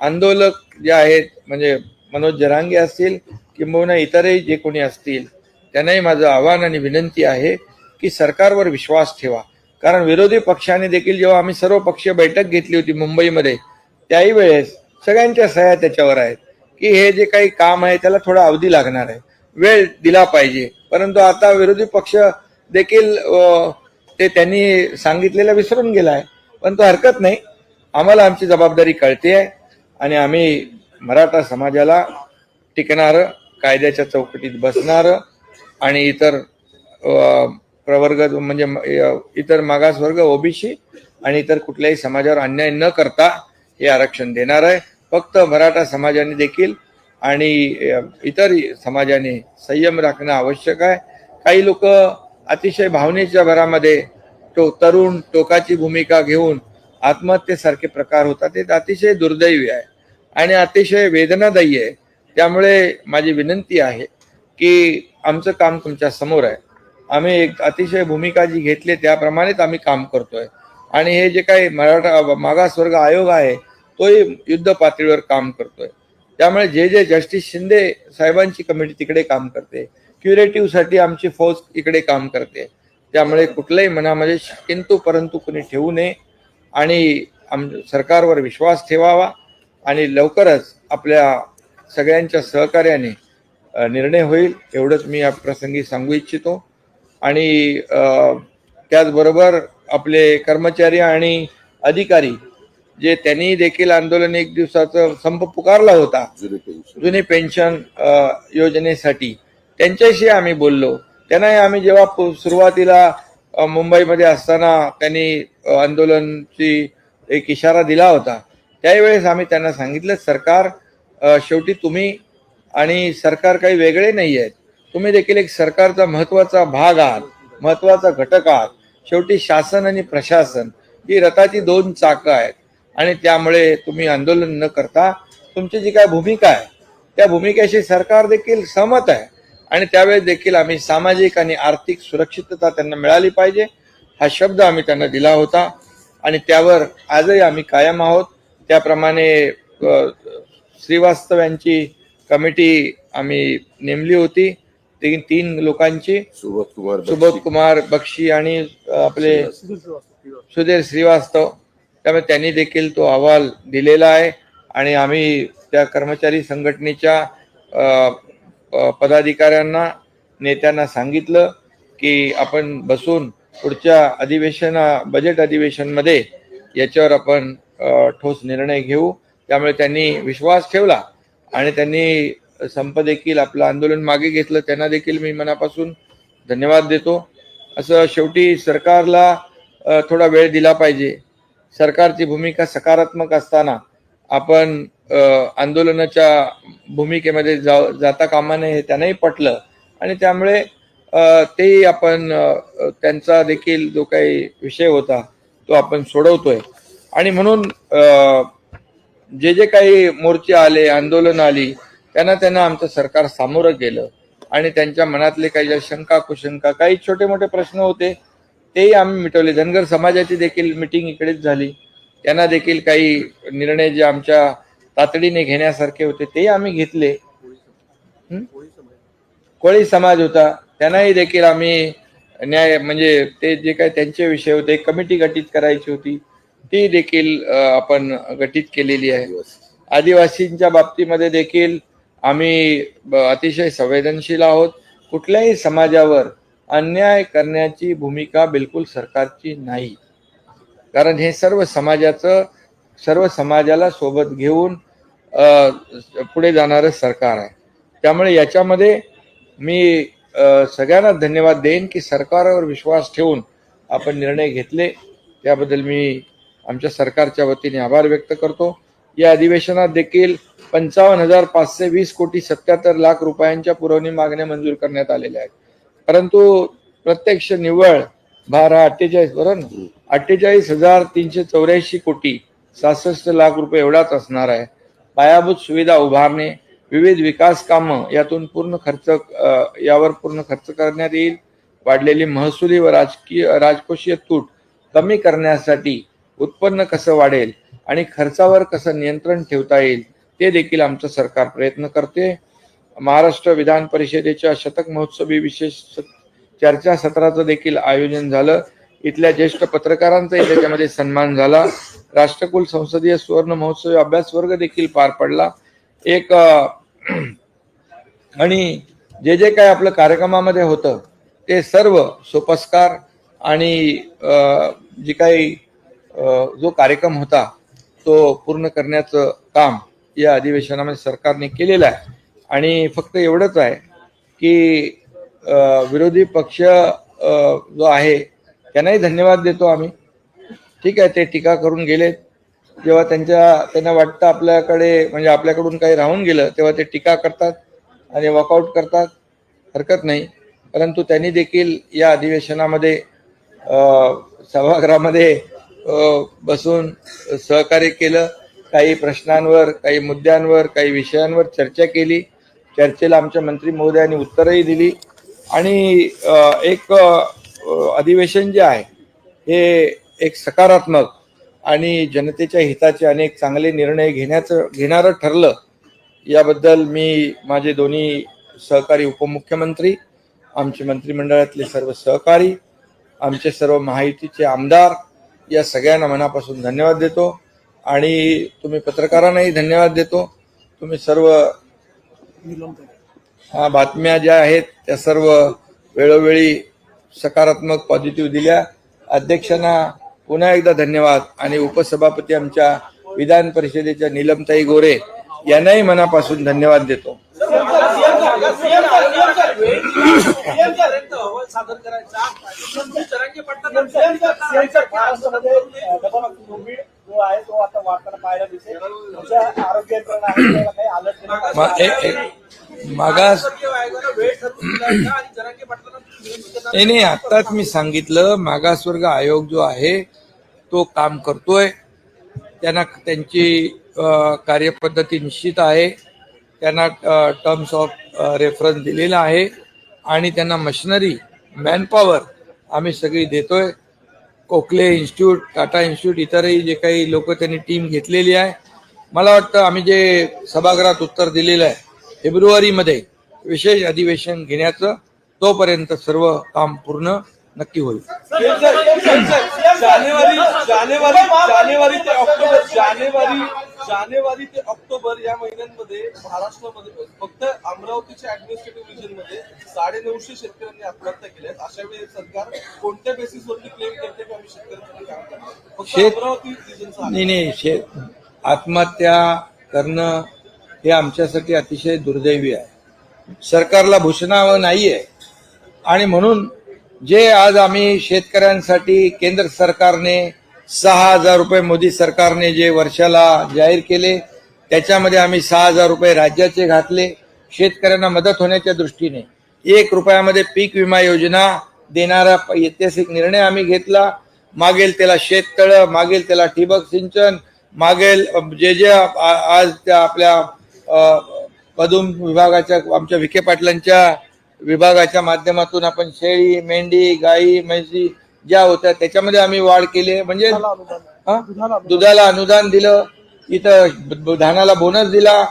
आंदोलक जे आहेत म्हणजे मनोज जरांगे असतील किंबहुना इतरही जे कोणी असतील त्यांनाही माझं आव्हान आणि विनंती आहे की सरकारवर विश्वास ठेवा. कारण विरोधी पक्षाने देखील जेव्हा आम्ही सर्व पक्षीय बैठक घेतली होती मुंबईमध्ये त्याही वेळेस सगळ्यांच्या सह्या त्याच्यावर आहेत की हे जे काही काम आहे त्याला थोडा अवधी लागणार आहे, वेळ दिला पाहिजे. परंतु आता विरोधी पक्ष देखील ते त्यांनी सांगितलेलं विसरून गेला आहे. पण तो हरकत नाही, आम्हाला आमची जबाबदारी कळते आहे आणि आम्ही मराठा समाजाला टिकणारं, कायद्याच्या चौकटीत बसणारं आणि इतर प्रवर्ग म्हणजे इतर मागासवर्ग OBC आणि इतर कुठल्याही समाजावर अन्याय न करता हे आरक्षण देणार आहे. फक्त मराठा समाजाने देखील आणि इतर समाजाने संयम राखणं आवश्यक आहे. काही लोक अतिशय भावनेच्या भरामध्ये तरुण टोकाची भूमिका घेऊन आत्महत्येसारखे प्रकार होतात. ते अतिशय दुर्दैवी आहे आणि अतिशय वेदनादायी आहे. त्यामुळे माझी विनंती आहे की आमचं काम तुमच्या समोर आहे. आम्ही एक अतिशय भूमिका जी घेतली त्याप्रमाणेच आम्ही काम करतोय. आणि हे जे काही मराठा मागासवर्ग आयोग आहे तोही युद्ध पातळीवर काम करतोय. त्यामुळे जे जस्टिस शिंदे साहेबांची कमिटी तिकडे काम करते, क्युरेटिव्हसाठी आमची फौज इकडे काम करते. त्यामुळे कुठल्याही मनामध्ये किंतु परंतु कुणी ठेवू नये आणि सरकारवर विश्वास ठेवावा आणि लवकरच आपल्या सगळ्यांच्या सहकार्याने निर्णय होईल एवढंच मी या प्रसंगी सांगू इच्छितो. आणि त्याचबरोबर आपले कर्मचारी आणि अधिकारी जे त्यांनी देखील आंदोलन एक दिवसाचा संप पुकारला होता जुनी पेन्शन योजनेसाठी, त्यांच्याशी आम्ही बोललो. त्यांनाही आम्ही जेव्हा सुरुवातीला मुंबईमध्ये असताना त्यांनी आंदोलनची एक इशारा दिला होता, त्यावेळेस आम्ही त्यांना सांगितलं सरकार शेवटी तुम्ही आणि सरकार काही वेगळे नाही आहेत, तुम्ही देखील एक सरकारचा महत्वाचा भाग आहात, महत्वाचा घटक आहात. शेवटी शासन आणि प्रशासन ही रथाची दोन चाकं आहेत आणि त्यामुळे तुम्ही आंदोलन न करता तुमची जी काय भूमिका आहे त्या भूमिकेशी सरकार देखील सहमत आहे आणि त्यावेळेस देखील आम्ही सामाजिक आणि आर्थिक सुरक्षितता त्यांना मिळाली पाहिजे हा शब्द आम्ही त्यांना दिला होता आणि त्यावर आजही आम्ही कायम आहोत. त्याप्रमाणे श्रीवास्तव यांची कमिटी आम्ही नेमली होती, तीन लोकांची, सुबोध कुमार बक्षी आणि आपले सुधीर श्रीवास्तव. त्यामुळे त्यांनी देखील तो अहवाल दिलेला आहे आणि आम्ही त्या कर्मचारी संघटनेच्या पदाधिकाऱ्यांना नेत्यांना सांगितलं की आपण बसून पुढच्या बजेट अधिवेशनमध्ये याच्यावर आपण ठोस निर्णय घेऊ. त्यामुळे त्यांनी विश्वास ठेवला आणि त्यांनी संप देखील आपलं आंदोलन मागे घेतलं. त्यांना देखील मी मनापासून धन्यवाद देतो. असं शेवटी सरकारला थोडा वेळ दिला पाहिजे. सरकारची भूमिका सकारात्मक असताना आपण आंदोलनाच्या भूमिकेमध्ये जाता कामा नये हे त्यांनाही पटलं आणि त्यामुळे तेही आपण त्यांचा देखील जो काही विषय होता तो आपण सोडवतोय. आणि म्हणून जे काही मोर्चे आले, आंदोलन आली, त्यांना आमचं सरकार सामोरं गेलं आणि त्यांच्या मनातले काही ज्या शंका कुशंका काही छोटे मोठे प्रश्न होते तेही आम्ही मिटवले. धनगर समाजाची देखील मिटिंग इकडेच झाली, त्यांना देखील काही निर्णय जे आमच्या तातडीने घेण्यासारखे होते तेही आम्ही घेतले. कोळी समाज होता त्यांनाही देखील आम्ही न्याय म्हणजे ते जे काही त्यांचे विषय होते कमिटी गठीत करायची होती ती देखील आपण गठीत केलेली आहे. आदिवासींच्या बाबतीमध्ये देखील आम्ही अतिशय संवेदनशील आहोत. कुठल्याही समाजावर अन्याय करण्याची भूमिका बिलकुल सरकारची नाही, कारण हे सर्व समाजाला सोबत घेऊन पुढे जाणारं सरकार आहे. त्यामुळे याच्यामध्ये मी सगळ्यांना धन्यवाद देईन की सरकारवर विश्वास ठेवून आपण निर्णय घेतले, त्याबद्दल मी आमच्या सरकारच्या वतीने आभार व्यक्त करतो. या अधिवेशनात देखील 55,520 कोटी 77 लाख रुपयांच्या पुरवणी मागण्या मंजूर करण्यात आलेल्या आहेत. परंतु प्रत्यक्ष निव्वळ भार हा 48,384 कोटी 66 लाख रुपये एवढाच असणार आहे. पायाभूत सुविधा उभारणे, विविध विकास कामं यातून यावर पूर्ण खर्च करण्यात येईल. वाढलेली महसुली व राजकोषीय तूट कमी करण्यासाठी उत्पन्न कसं वाढेल आणि खर्चावर कसं नियंत्रण ठेवता येईल ते देखील आमचं सरकार प्रयत्न करते. महाराष्ट्र विधान परिषदेच्या शतक महोत्सवी विशेष चर्चासत्राचं देखील आयोजन झालं. इथल्या ज्येष्ठ पत्रकारांचाही त्याच्यामध्ये सन्मान झाला. राष्ट्रकुल संसदीय सुवर्ण महोत्सवी अभ्यास वर्ग देखील पार पडला. आणि जे काही आपलं कार्यक्रमामध्ये होतं ते सर्व सोपस्कार आणि जे काही जो कार्यक्रम होता तो पूर्ण करण्याचं काम या अधिवेशनामध्ये सरकारने केलेलं आहे. आणि फक्त एवढंच आहे की विरोधी पक्ष जो आहे त्यांनाही धन्यवाद देतो आम्ही. ठीक आहे, ते टीका करून गेलेत. जेव्हा त्यांना वाटतं आपल्याकडे म्हणजे आपल्याकडून काही राहून गेलं तेव्हा ते टीका करतात आणि वॉकआउट करतात, हरकत नाही. परंतु त्यांनी देखील या अधिवेशनामध्ये सभागृहामध्ये बसून सहकार्य केलं. काही प्रश्नांवर, काही मुद्द्यांवर, काही विषयांवर चर्चा केली. चर्चेला आमच्या मंत्री महोदयांनी उत्तरही दिली आणि एक अधिवेशन जे आहे हे एक सकारात्मक आणि जनतेच्या हिताचे अनेक चांगले निर्णय घेणारं ठरलं, याबद्दल मी माझे दोन्ही सहकारी उपमुख्यमंत्री, आमचे मंत्रिमंडळातले सर्व सहकारी, आमचे सर्व महायुतीचे आमदार या सगळ्यांना मनापासून धन्यवाद देतो आणि तुम्ही पत्रकारांनाही धन्यवाद देतो. तुम्ही सर्व बातम्या ज्या आहेत त्या सर्व वेळोवेळी सकारात्मक पॉझिटिव्ह दिल्या. अध्यक्षांना पुन्हा एकदा धन्यवाद आणि उपसभापती आमच्या विधान परिषदेच्या नीलमताई गोरे यांनाही मनापासून धन्यवाद देतो. मागास नाही, आताच मी सांगितलं, मागासवर्ग आयोग जो आहे तो काम करतोय. त्यांना त्यांची कार्यपद्धती निश्चित आहे. त्यांना टर्म्स ऑफ रेफरन्स दिलेला आहे आणि त्यांना मशिनरी, मॅनपॉवर आम्ही सगळी देतोय. कोकले इन्स्टिट्यूट, टाटा इन्स्टिट्यूट, इतरही जे काही लोक त्यांनी टीम घेतलेली आहे. मला वाटतं आम्ही जे सभागृहात उत्तर दिलेलं आहे, फेब्रुवारीमध्ये विशेष अधिवेशन घेण्याचं, तोपर्यंत सर्व काम पूर्ण नक्की होईल. जानेवारी ते ऑक्टोबर या महिन्यांमध्ये महाराष्ट्रामध्ये फक्त अमरावतीच्या ऍडमिनिस्ट्रेटिव्ह रिजन मध्ये 950 शेतकऱ्यांनी आत्महत्या केल्या. अशा वेळी सरकार कोणत्या बेसिसवरती क्लेम करते की आम्ही शेतकऱ्यांसाठी काम करतो? फक्त अमरावती रिजनचा नाही, आत्महत्या करणं हे आमच्यासाठी अतिशय दुर्दैवी आहे. सरकारला भूषणावं नाहीये आणि म्हणून जे आज आम्ही शेतकऱ्यांसाठी केंद्र सरकारने 6,000 रुपये, मोदी सरकारने जे वर्षाला जाहीर केले त्याच्यामध्ये आम्ही 6,000 रुपये राज्याचे घातले. शेतकऱ्यांना मदत होण्याच्या दृष्टीने 1 रुपयामध्ये पीक विमा योजना देणारा ऐतिहासिक निर्णय आम्ही घेतला. मागेल त्याला शेततळं, मागेल त्याला ठिबक सिंचन, मागेल जे आज त्या आपल्या पदुम विभागाच्या, आमच्या विखे पाटलांच्या विभागाच्या माध्यमातून आपण शेळी, मेंढी, गाई, म्हैसी ज्या होत्या त्याच्यामध्ये आम्ही वाढ केली. म्हणजे दुधाला अनुदान दिलं, इथं धानाला बोनस दिला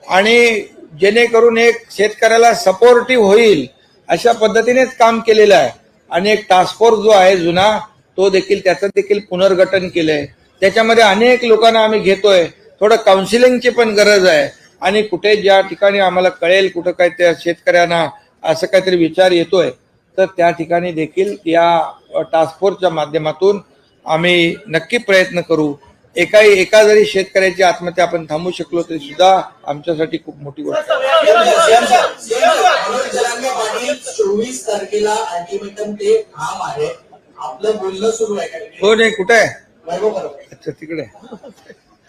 आणि जेणेकरून एक शेतकऱ्याला सपोर्टिव्ह होईल अशा पद्धतीनेच काम केलेलं आहे. आणि एक टास्क फोर्स जो आहे जुना, तो देखील त्याचं देखील पुनर्गठन केलंय. त्याच्यामध्ये अनेक लोकांना आम्ही घेतोय. थोडं काउन्सिलिंगची पण गरज आहे आणि कुठे ज्या ठिकाणी आम्हाला कळेल कुठं काय त्या शेतकऱ्यांना असं काहीतरी विचार येतोय तर त्या ठिकाणी देखील या टास्क फोर्सच्या माध्यमातून आम्ही नक्की प्रयत्न करू. एका जरी शेतकऱ्याची आत्महत्या आपण थांबवू शकलो तरी सुद्धा आमच्यासाठी खूप मोठी गोष्ट आहे. 24 तारखेला अल्टिमेटम ते ठाम आहे. आपलं बोलणं सुरू आहे. हो, नाही, कुठे आहे? अच्छा, तिकडे.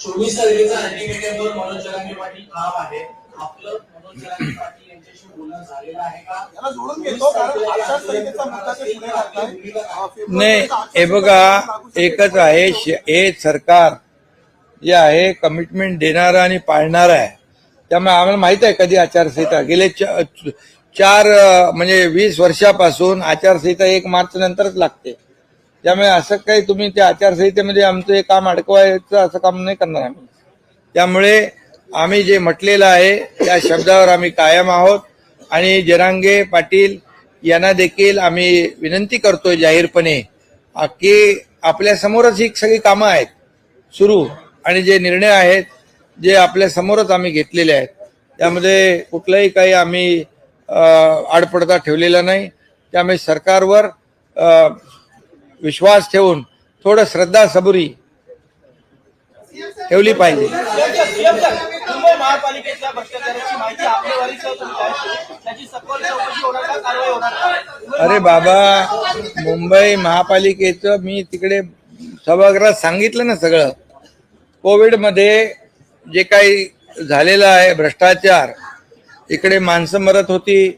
24 तारखेचा अल्टिमेटमवर मनोज जरांगे पाटील ठाम आहे. आपलं मनोज जरांगे पाटील यांच्याशी बोलणं झालेलं आहे का? याला जोडून घेतो कारण आचारसंहितेचा मुद्दा ते पुढे घालताय. नाही, हे बघा, एकच आहे, हे सरकार जे आहे कमिटमेंट देणारं आणि पाळणारं आहे. त्यामुळे आम्हाला माहित आहे कधी आचारसंहिता, गेले 20 वर्षापासून आचारसंहिता 1 मार्च नंतरच लागते. त्यामुळे असं काही तुम्ही त्या आचारसंहितेमध्ये आमचं हे काम अडकवायचं असं काम नाही करणार आम्ही. त्यामुळे आम्ही जे म्हटलेलं आहे त्या शब्दावर आम्ही कायम आहोत आणि जरांगे पाटील यांना देखील आम्ही विनंती करतोय जाहीरपणे की आपल्या समोरच ही सगळी कामं आहेत सुरू आणि जे निर्णय आहेत जे आपल्या समोरच आम्ही घेतलेले आहेत त्यामध्ये कुठलाही काही आम्ही आडपडदा ठेवलेला नाही. त्यामुळे सरकारवर विश्वास ठेवून थोडं श्रद्धा सबुरी ठेवली पाहिजे. मुंबई महापालिकेच्या भ्रष्टाचाराची माहिती आकडेवारीसह तुमची आहे, त्याची सखोल चौकशी होणार का, कारवाई होणार का? अरे बाबा, मुंबई महापालिकेचं मी तिकडे सभागृहात सांगितलं ना सगळं. कोविडमध्ये जे काही झालेलं आहे भ्रष्टाचार, इकडे माणसं मरत होती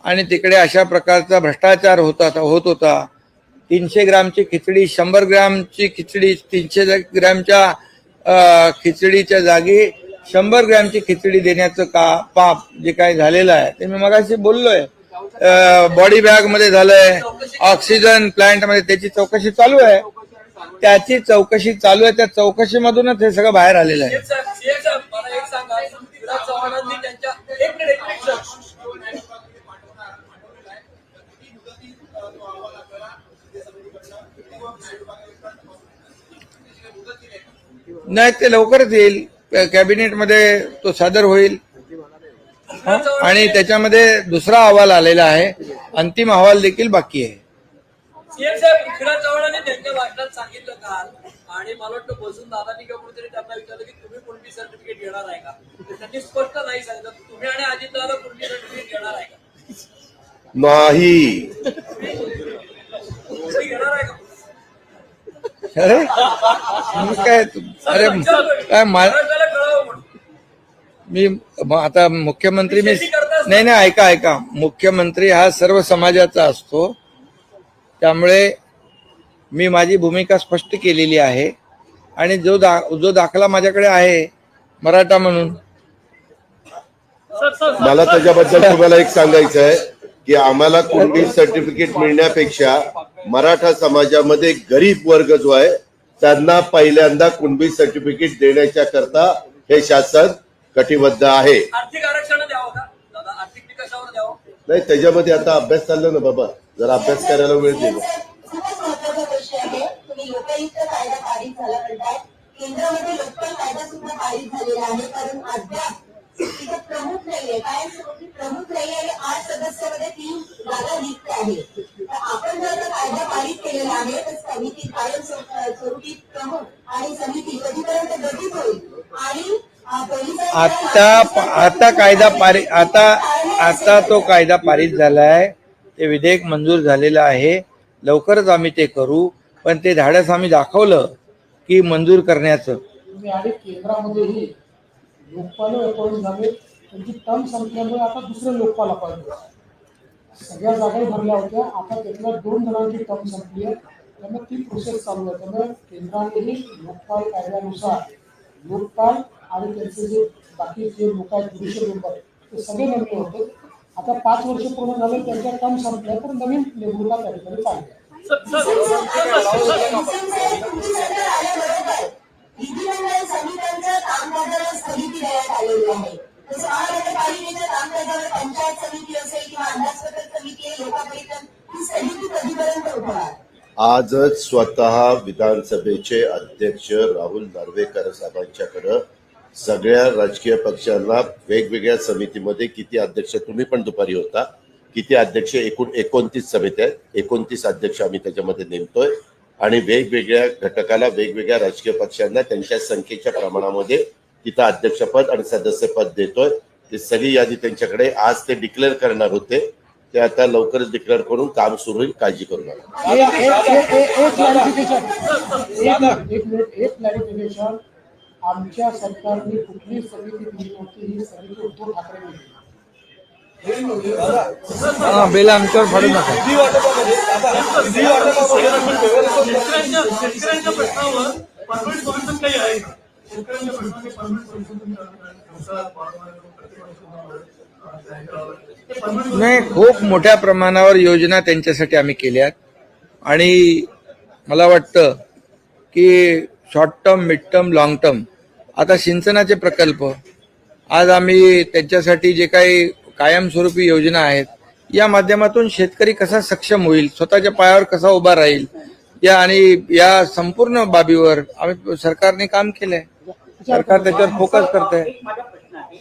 आणि तिकडे अशा प्रकारचा भ्रष्टाचार होत होता. 300 ग्रामची खिचडी, 100 ग्रामची खिचडी, 300 ग्रामच्या खिचडीच्या जागी 100 ग्रॅमची खिचडी देण्याचं पाप जे काही झालेलं आहे ते मी मगाशी बोललोय. बॉडी बॅग मध्ये झालंय, ऑक्सिजन प्लांट मध्ये त्याची चौकशी चालू आहे. त्याची चौकशी चालू आहे. त्या चौकशीमधूनच हे सगळं बाहेर आलेलं आहे. साहेब, मला एक सांगा, पृथ्वीराज चव्हाणांनी त्यांच्या एक मिनिट सर. नाही, ते लवकरच येईल. कॅबिनेटमध्ये तो सादर होईल आणि त्याच्यामध्ये दुसरा अहवाल आलेला आहे. अंतिम अहवाल देखील बाकी आहे. सीएम साहेब, पृथ्वीराज चव्हाणांनी त्यांच्या भाषणात सांगितलं काल, आणि मला वाटतं बसून दादानी किंवा कुठेतरी त्यांना विचारलं की तुम्ही कोणती सर्टिफिकेट घेणार आहे का, तर त्यांनी स्पष्ट नाही सांगितलं. तुम्ही आणि अजित दादा कोणती सर्टिफिकेट घेणार आहे का? नाही. तुम्ही घेणार आहे का? अरे मग काय अरे काय महाराष्ट्राला कळावं म्हणून. मी आता मुख्यमंत्री नाही, ऐका, मुख्यमंत्री हा सर्व समाजाचा असतो. त्यामुळे मी माझी भूमिका स्पष्ट केलेली आहे आणि जो दाखला माझ्याकडे आहे मराठा म्हणून, मला त्याच्याबद्दल तुम्हाला एक सांगायचं आहे की आम्हाला कुणबी सर्टिफिकेट मिळण्यापेक्षा मराठा समाजामध्ये गरीब वर्ग जो आहे त्यांना पहिल्यांदा कुणबी सर्टिफिकेट देण्याच्या करता हे शासन कटिबद्ध आहे. आर्थिक आरक्षण द्यावं का दादा? आर्थिक निकषावर द्यावं? नाही, त्याच्यामध्ये आता अभ्यास चालला ना बाबा, जर अभ्यास करायला वेळ दिला. खूपच महत्वाचा विषय आहे. तुम्ही लोकायुक्त कायदा पारित झाला म्हणताय, केंद्रामध्ये लोकपाल कायदा सुद्धा पारित झालेला आहे, कारण अद्याप तिथे प्रमुख नाहीये, कायमस्वरूपी प्रमुख नाहीये आणि 8 सदस्यामध्ये 3 जागा रिक्त आहे. तर आपण जर का कायदा पारित केलेला आहे तर समिती कायमस्वरूपी प्रमुख आणि समिती कधीपर्यंत गठीत होईल आणि आता कायदा पारित आता तो कायदा पारित झालाय. ते विधेयक मंजूर झालेलं आहे. लवकरच आम्ही ते करू. पण ते धाडस आम्ही दाखवलं की मंजूर करण्याचं. आणि केंद्रामध्येही लोकपाल अपॉइंट झाले, त्यांची टर्म संपल्यामुळे आता दुसरे लोकपाल अपॉइंट झाले. सगळ्या जागाही भरल्या होत्या. आता त्यातल्या 2 जणांची टर्म संपली आहे, त्यामुळे ती प्रोसेस चालू आहे. त्यामुळे केंद्रानेही लोकपाल कायद्यानुसार लोकपाल आणि त्यांचे जे बाकी जे लोक आहेत ज्युडिशियल मेंबर ते सगळे नेमले होते. आता 5 वर्ष पूर्ण झाले, त्यांच्या टर्म संपल्या, तर नवीन नेमणुका त्या ठिकाणी चालल्या. विधिमंडळ समित्यांच्या कामकाजाला स्थगिती देण्यात आलेली आहे. जसं महानगरपालिकेच्या कामकाजावर पंचायत समिती असेल किंवा अंदाजपत्रक समिती आहे, लोकांपर्यंत ही स्थगिती कधीपर्यंत होणार? आजच स्वतः विधानसभेचे अध्यक्ष राहुल नार्वेकर साहेबांच्याकडे सगळ्या राजकीय पक्षांना वेगवेगळ्या समितीमध्ये किती अध्यक्ष, तुम्ही पण दुपारी होता, किती अध्यक्ष, एकूण 29 समित्या आहेत. 29 अध्यक्ष आम्ही त्याच्यामध्ये नेमतोय आणि वेगवेगळ्या घटकाला वेगवेगळ्या राजकीय पक्षांना त्यांच्या संख्येच्या प्रमाणामध्ये तिथं अध्यक्षपद आणि सदस्यपद देतोय. ती सगळी यादी त्यांच्याकडे आज ते डिक्लेअर करणार होते. ते आता लवकरच डिक्लेअर करून काम सुरू होईल, काळजी करू नका. एक क्लॅरिफिकेशन, आमच्या सरकारने कुठली समिती दिली होती? ही समिती उद्धव ठाकरे दिली. बेला आमच्यावर फाडू नका. शेतकऱ्यांच्या प्रश्नावर परमनंट सोल्युशन काही आहे का? नाही, खूप मोठ्या प्रमाणावर योजना त्यांच्यासाठी आम्ही केल्यात आणि मला वाटतं की short term, mid term, long term, आता सिंचनाचे प्रकल्प आज आम्ही त्यांच्यासाठी जे काही कायमस्वरूपी योजना आहेत या माध्यमातून शेतकरी कसा सक्षम होईल, स्वतःच्या पायावर कसा उभा राहील, या आणि या संपूर्ण बाबीवर आम्ही सरकारने काम केलंय. सरकार त्याच्यावर फोकस करत आहे. माझा प्रश्न आहे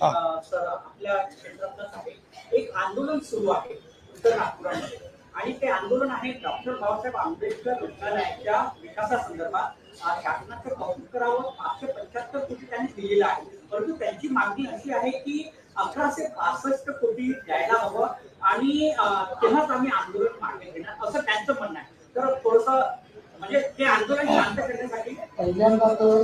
सर, आपल्या क्षेत्रातच आहे, एक आंदोलन सुरू आहे उत्तर नागपुरामध्ये आणि ते आंदोलन आहे डॉक्टर बाबासाहेब आंबेडकर रुग्णालयाच्या विकासासंदर्भात. शासनाचं कौतुक करावं, 575 कोटी त्यांनी दिलेलं आहे, परंतु त्यांची मागणी अशी आहे की 1162 कोटी द्यायला हवं आणि तेव्हाच आम्ही आंदोलन मागे घेणार, असं त्यांचं म्हणणं आहे. तर थोडंसं म्हणजे ते आंदोलन शांत करण्यासाठी पहिल्यांदा तर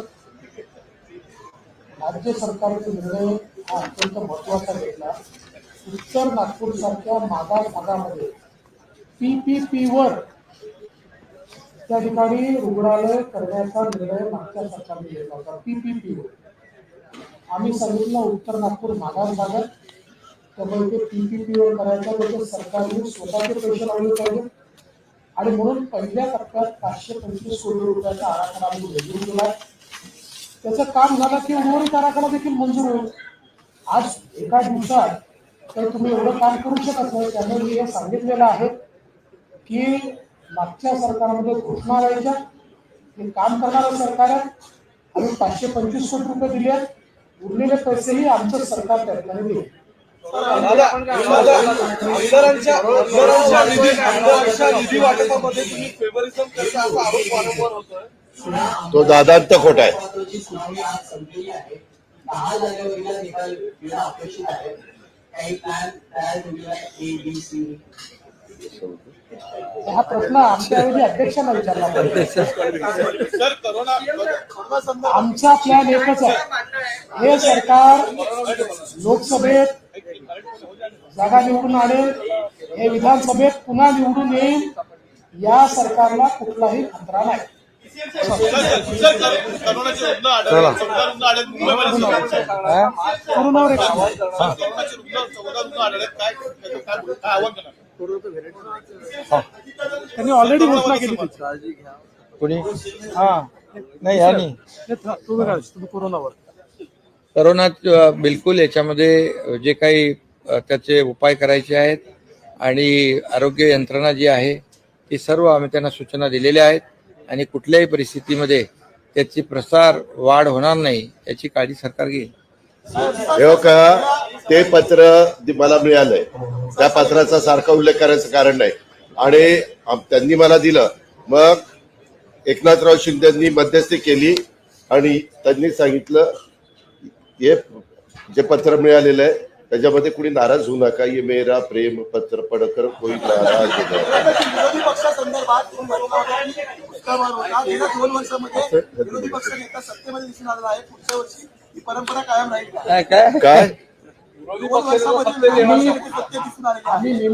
राज्य सरकारचा निर्णय हा अत्यंत महत्वाचा घेतला. उत्तर नागपूर सारख्या मागास भागामध्ये PPP-वर त्या ठिकाणी रुग्णालय करण्याचा निर्णय मागच्या सरकारने घेतला होता. PPP-वर आम्ही सांगितलं उत्तर नागपूर मागास भागात, त्यामुळे ते PPP-वर करायचं म्हणजे सरकारने स्वतःचे पैसे लावले पाहिजे आणि म्हणून पहिल्या टप्प्यात 525 कोटी रुपयाचा आराखडा आम्ही मंजूर केला. त्याचं काम झालं की उर्वरित आराखडा देखील मंजूर होईल. आज एका दिवसात तर तुम्ही एवढं काम करू शकत नाही. त्यामुळे मी हे सांगितलेलं आहे की मागच्या सरकारमध्ये घोषणा व्हायच्या, हे काम करणारं सरकार आहे. आम्ही 525 कोटी रुपये दिले आहेत. उरलेले पैसेही आमचं सरकार त्या ठिकाणी देईल. आमदारांच्या निधी वाटपामध्ये तुम्ही फेवरिझम करता असा आरोप वारंवार होतोय. तो दादांत खोटा आहे. महत्त्वाची सुनावणी आज संपलेली आहे. 10 जानेवारीला निकाल येणं अपेक्षित आहे. काही प्लॅन तयार केलेला आहे ABC. हा प्रश्न आमच्याऐवजी अध्यक्षांना विचारला पाहिजे. सर करोना आमचा प्लॅन एकच आहे. हे सरकार लोकसभेत जागा निवडून आणेल, हे विधानसभेत पुन्हा निवडून येईल. या सरकारला कुठलाही खतरा नाही. करोनाचे रुग्ण आढळले, 14 रुग्ण आढळले मुंबईमध्ये. कोरोनावर करोनाचे रुग्ण 14 रुग्ण आढळले. काय आव्हान करणार? त्यांनी ऑलरेडी घोषणा केली. कोणी नाही ह्यानी तुम्ही कोरोनावर करोना बिलकुल याच्यामध्ये जे काही त्याचे उपाय करायचे आहेत आणि आरोग्य यंत्रणा जी आहे ती सर्व आम्ही त्यांना सूचना दिलेल्या आहेत आणि कुठल्याही परिस्थितीमध्ये त्याची प्रसार वाढ होणार नाही याची काळजी सरकार घेईल. हे का ते पत्र मला मिळालंय, त्या पत्राचा सारखा उल्लेख करायचं कारण नाही. आणि त्यांनी मला दिलं, मग एकनाथराव शिंदेंनी मध्यस्थी केली आणि त्यांनी सांगितलं हे जे पत्र मिळालेलं आहे त्याच्यामध्ये कुणी नाराज होऊ नका, ये मेरा प्रेम पत्र पडकर कोई नाराज विरोधी पक्षासंदर्भात गेल्या 2 वर्षामध्ये विरोधी पक्ष नेता सत्तेमध्ये दिसून आलेला आहे. पुढच्या वर्षी ही परंपरा कायम राहील का? काय 2 वर्षामध्ये विरोधी पक्ष नेते सत्तेत दिसून आलेले आहे.